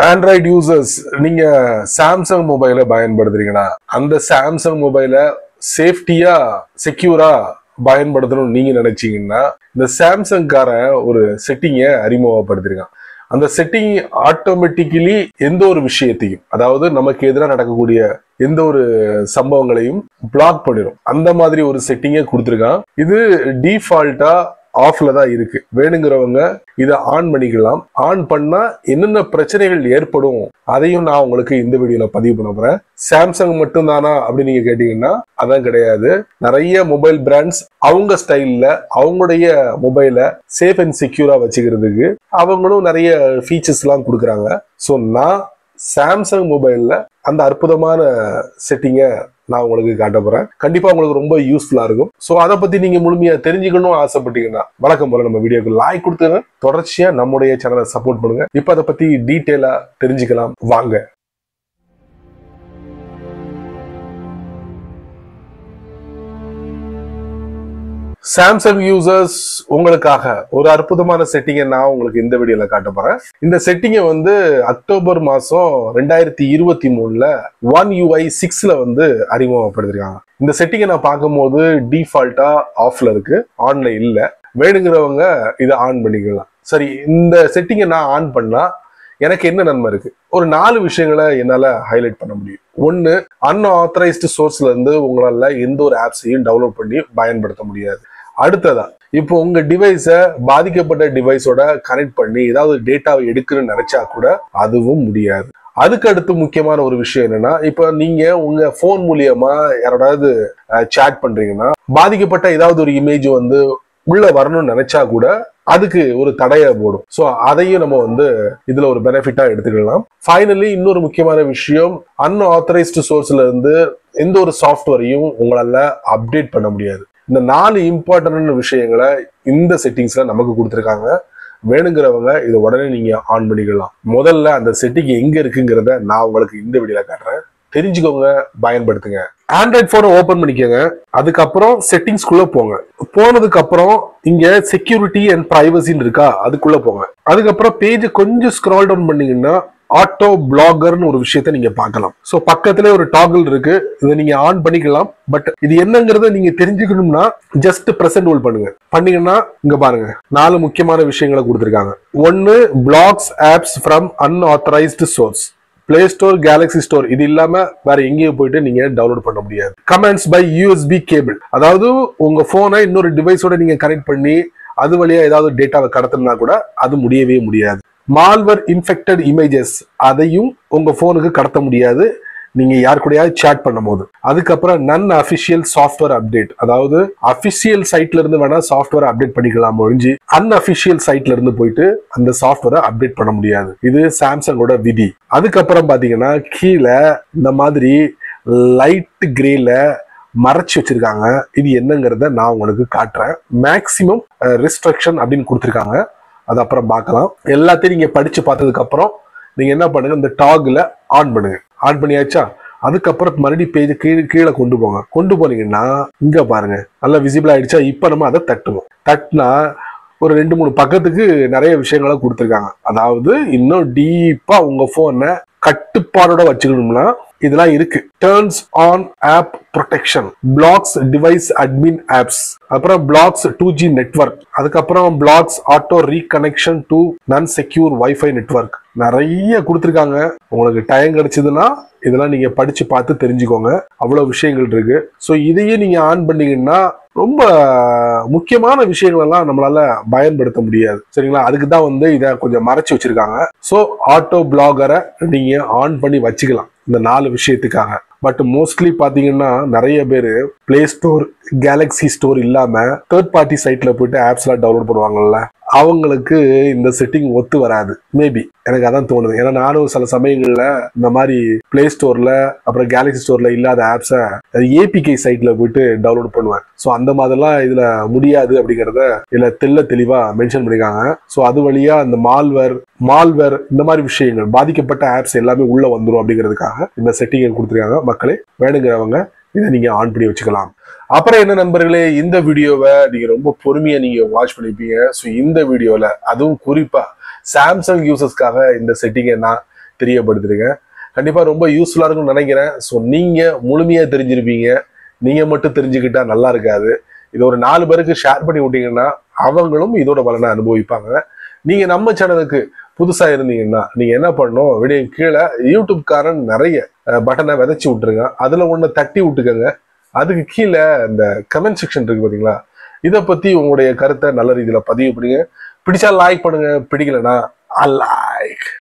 Android users நீங்க Samsung மொபைலை பயன்படுத்துறீங்கன்னா அந்த சாம்சங் மொபைலை சேஃப்டியா செக்யூரா பயன்படுத்தணும்னு நீங்க நினைச்சீங்கன்னா இந்த சாம்சங்காரன் ஒரு செட்டிங்கை அறிமுகப்படுத்திருக்கான். அந்த செட்டிங் ஆட்டோமேட்டிக்கலி எந்த ஒரு விஷயத்தையும், அதாவது நமக்கு எதிராக நடக்கக்கூடிய எந்த ஒரு சம்பவங்களையும் பிளாக் பண்ணிடும். அந்த மாதிரி ஒரு செட்டிங்கை கொடுத்துருக்கான். இது டிஃபால்ட்டா ஆஃப்ல தான் இருக்கு. வேணுங்கிறவங்க இதை ஆன் பண்ணிக்கலாம். ஆன் பண்ணா என்னென்ன பிரச்சனைகள் ஏற்படும் அதையும் நான் உங்களுக்கு இந்த வீடியோல பதிவு பண்ண போறேன். சாம்சங் மட்டும் தானா அப்படின்னு நீங்க கேட்டீங்கன்னா அதான் கிடையாது. நிறைய மொபைல் பிராண்ட்ஸ் அவங்க ஸ்டைல்ல அவங்களுடைய மொபைலை சேஃப் அண்ட் செக்யூரா வச்சுக்கிறதுக்கு அவங்களும் நிறைய ஃபீச்சர்ஸ் எல்லாம் கொடுக்குறாங்க. ஸோ நான் சாம்சங் மொபைல்ல அந்த அற்புதமான செட்டிங்கை நான் உங்களுக்கு காட்ட போறேன். கண்டிப்பா உங்களுக்கு ரொம்ப யூஸ்ஃபுல்லா இருக்கும். சோ அதை பத்தி நீங்க முழுமையா தெரிஞ்சுக்கணும் ஆசைப்பட்டீங்கன்னா வழக்கம் போல நம்ம வீடியோக்கு லைக் கொடுத்துங்க. தொடர்ச்சியா நம்முடைய சேனலை சப்போர்ட் பண்ணுங்க. இப்ப அதை பத்தி டீட்டெயிலா தெரிஞ்சுக்கலாம் வாங்க. சாம்சங் யூசர்ஸ் உங்களுக்காக ஒரு அற்புதமான செட்டிங்கை நான் உங்களுக்கு இந்த வீடியோல காட்ட போறேன். இந்த செட்டிங்கை அக்டோபர் மாசம் 2023 One UI 6 அறிமுகப்படுத்திருக்காங்க. இந்த செட்டிங்கை நான் பார்க்கும்போது டிஃபால்ட்டா ஆஃப்ல இருக்கு, ஆன்ல இல்ல. வேணுங்கிறவங்க இதை ஆன் பண்ணிக்கலாம். சரி, இந்த செட்டிங்கை நான் ஆன் பண்ணா எனக்கு என்ன நன்மை இருக்கு? ஒரு 4 விஷயங்களை என்னால ஹைலைட் பண்ண முடியும். ஒன்னு, அன்ஆத்தரைஸ்டு சோர்ஸ்ல இருந்து உங்களால எந்த ஒரு ஆப்ஸையும் டவுன்லோட் பண்ணி பயன்படுத்த முடியாது. அடுத்ததா, இப்போ உங்க டிவைஸை பாதிக்கப்பட்ட டிவைஸோட கனெக்ட் பண்ணி ஏதாவது டேட்டாவை எடுக்கணும்னு நினைச்சா கூட அதுவும் முடியாது. அதுக்கு அடுத்து முக்கியமான ஒரு விஷயம் என்னன்னா, இப்ப நீங்க உங்க போன் மூலியமா யாரோடாவது சாட் பண்றீங்கன்னா பாதிக்கப்பட்ட ஏதாவது ஒரு இமேஜ் உள்ள வரணும்னு நினைச்சா கூட அதுக்கு ஒரு தடையை போடும். சோ அதையும் நம்ம இதுல ஒரு பெனிஃபிட்டா எடுத்துக்கலாம். ஃபைனலி இன்னொரு முக்கியமான விஷயம், அன்ஆத்தரைஸ்டு சோர்ஸ்ல இருந்து எந்த ஒரு சாஃப்ட்வேரையும் உங்களால அப்டேட் பண்ண முடியாது. இந்த 4 இம்பார்ட்டன்ட் விஷயங்களை இந்த செட்டிங்ஸ்ல நமக்கு கொடுத்துருக்காங்க. வேணுங்கிறவங்க இதை உடனே நீங்க ஆன் பண்ணிக்கலாம். முதல்ல அந்த செட்டிங் எங்க இருக்குங்கிறத நான் உங்களுக்கு இந்த வீடியோல காட்டுறேன். தெரிஞ்சுக்கோங்க, பயன்படுத்துங்க. ஆண்ட்ராய்ட் போனை ஓபன் பண்ணிக்கோங்க. அதுக்கப்புறம் செட்டிங்ஸ்குள்ள போங்க. போனதுக்கு அப்புறம் இங்க செக்யூரிட்டி அண்ட் பிரைவசின்னு இருக்கா, அதுக்குள்ள போங்க. அதுக்கப்புறம் பேஜ் கொஞ்சம் ஸ்க்ரால் டவுன் பண்ணீங்கன்னா ஆட்டோ பிளாகர்னு ஒரு விஷயத்த நீங்க பார்க்கலாம். சோ பக்கத்துல ஒரு டாகிள் இருக்கு, இதை நீங்க ஆன் பண்ணிக்கலாம். பட் இது என்னங்கிறத நீங்க தெரிஞ்சுக்கணும்னா ஜஸ்ட் பிரசன்ட் ஹோல்ட் பண்ணுங்க. பண்ணீங்கன்னா இங்க பாருங்க 4 முக்கியமான விஷயங்களை கொடுத்துருக்காங்க. ஒன்னு, blocks apps from unauthorised source. Play Store, Galaxy Store இது இல்லாம வேற எங்கேயும் போயிட்டு நீங்க டவுன்லோட் பண்ண முடியாது. கமெண்ட்ஸ் பை யூஎஸ்பி கேபிள், அதாவது உங்க போனை இன்னொரு டிவைஸோட நீங்க கனெக்ட் பண்ணி அது வழியா ஏதாவது டேட்டாவை கடத்தணும்னா கூட அது முடியவே முடியாது. மால்வேர் இன்ஃபெக்டட் இமேஜஸ், அதையும் உங்க போனுக்கு கடத்த முடியாது நீங்க யார் கூடயாவது சாட் பண்ணும் போது. அதுக்கப்புறம் நன் அபிஷியல் சாஃப்ட்வேர் அப்டேட், அதாவது அபிஷியல் சைட்ல இருந்து வேணா சாஃப்ட்வேர் அப்டேட் பண்ணிக்கலாம் ஒழிஞ்சு அன்அபிஷியல் சைட்ல இருந்து போயிட்டு அந்த சாஃப்ட்வேரை அப்டேட் பண்ண முடியாது. இது சாம்சங்கோட விதி. அதுக்கப்புறம் பாத்தீங்கன்னா கீழே இந்த மாதிரி லைட் கிரேல மறைச்சு வச்சிருக்காங்க. இது என்னங்கிறத நான் உங்களுக்கு காட்டுறேன். மேக்சிமம் ரெஸ்ட்ரிக்ஷன் அப்படின்னு கொடுத்துருக்காங்க. அது அப்புறம் பார்க்கலாம். எல்லாத்தையும் நீங்க படிச்சு பார்த்ததுக்கு அப்புறம் நீங்க என்ன பண்ணுங்க, இந்த டாக்ல ஆன் பண்ணுங்க. ஆன் பண்ணியாச்சா? அதுக்கப்புறம் மறுபடியும் பேஜ் கீழே கொண்டு போங்க. கொண்டு போனீங்கன்னா இங்க பாருங்க நல்லா விசிபிள் ஆயிடுச்சா? இப்ப நம்ம அதை தட்டுவோம். தட்டினா ஒரு 2-3 பக்கத்துக்கு நிறைய விஷயங்களை கொடுத்துருக்காங்க. அதாவது இன்னும் டீப்பா உங்க போனை கட்டுப்பாடோட வச்சுக்கணும்னா இதெல்லாம் இருக்கு. Turns on app protection, blocks device admin apps, அப்புறம் பிளாக்ஸ் 2G நெட்வொர்க், அதுக்கப்புறம் blocks auto reconnection to non secure wifi network. நிறைய கொடுத்துருக்காங்க. உங்களுக்கு டைம் கிடைச்சதுன்னா இதெல்லாம் நீங்க படிச்சு பார்த்து தெரிஞ்சுக்கோங்க. அவ்வளவு விஷயங்கள் இருக்கு. ஸோ இதையே நீங்க ஆன் பண்ணீங்கன்னா ரொம்ப முக்கியமான விஷயங்கள் எல்லாம் நம்மளால பயன்படுத்த முடியாது. சரிங்களா? அதுக்கு தான் இதை கொஞ்சம் மறைச்சு வச்சிருக்காங்க. ஸோ ஆட்டோ பிளாகரை நீங்க ஆன் பண்ணி வச்சுக்கலாம் இந்த 4 விஷயத்துக்காக. பட் மோஸ்ட்லி பாத்தீங்கன்னா நிறைய பேர் பிளே ஸ்டோர், கேலக்ஸி ஸ்டோர் இல்லாம தேர்ட் பார்ட்டி சைட்ல போயிட்டு ஆப்ஸ் எல்லாம் டவுன்லோட் பண்ணுவாங்கல்ல, அவங்களுக்கு இந்த செட்டிங் ஒத்து வராது. மேபி எனக்கு அதான் தோணுது. ஏன்னா நானும் சில சமயங்கள்ல இந்த மாதிரி பிளே ஸ்டோர்ல அப்புறம் கேலக்ஸி ஸ்டோர்ல இல்லாத ஆப்ஸை ஏபிகே சைட்ல போயிட்டு டவுன்லோட் பண்ணுவேன். ஸோ அந்த மாதிரிலாம் இதுல முடியாது அப்படிங்கறத இதுல தெளிவா மென்ஷன் பண்ணிருக்காங்க. ஸோ அது வழியா அந்த மால்வேர் இந்த மாதிரி விஷயங்கள், பாதிக்கப்பட்ட ஆப்ஸ் எல்லாமே உள்ள வந்துடும் அப்படிங்கிறதுக்காக இந்த செட்டிங்கை கொடுத்துருக்காங்க. மக்களே, வேணுங்கிறவங்க இதை நீங்க ஆன் பண்ணி வச்சுக்கலாம். அப்புறம் என்ன நண்பர்களே, இந்த வீடியோவை நீங்க ரொம்ப பொறுமையா நீங்க வாட்ச் பண்ணிப்பீங்க. ஸோ இந்த வீடியோல அதுவும் குறிப்பா சாம்சங் யூசர்ஸ்க்காக இந்த செட்டிங்கை நான் தெரியப்படுத்துறீங்க. கண்டிப்பா ரொம்ப யூஸ்ஃபுல்லா இருக்கும்னு நினைக்கிறேன். ஸோ நீங்க முழுமையா தெரிஞ்சிருப்பீங்க. நீங்க மட்டும் தெரிஞ்சுக்கிட்டா நல்லா இருக்காது. இது ஒரு 4 பேருக்கு ஷேர் பண்ணி விட்டீங்கன்னா அவங்களும் இதோட பலனை அனுபவிப்பாங்க. நீங்க நம்ம சேனலுக்கு புதுசா இருந்தீங்கன்னா நீங்க என்ன பண்ணணும், வீடியோ கீழே யூடியூப்காரன் நிறைய பட்டனை விதைச்சு விட்டுருங்க. அதுல ஒண்ணு தட்டி விட்டுக்கங்க. அதுக்கு கீழே இந்த கமெண்ட் செக்ஷன் இருக்கு பாத்தீங்களா, இதை பத்தி உங்களுடைய கருத்தை நல்ல ரீதியில பதிவு பண்ணுங்க. பிடிச்சா லைக் பண்ணுங்க, பிடிக்கலன்னா அன்லைக்.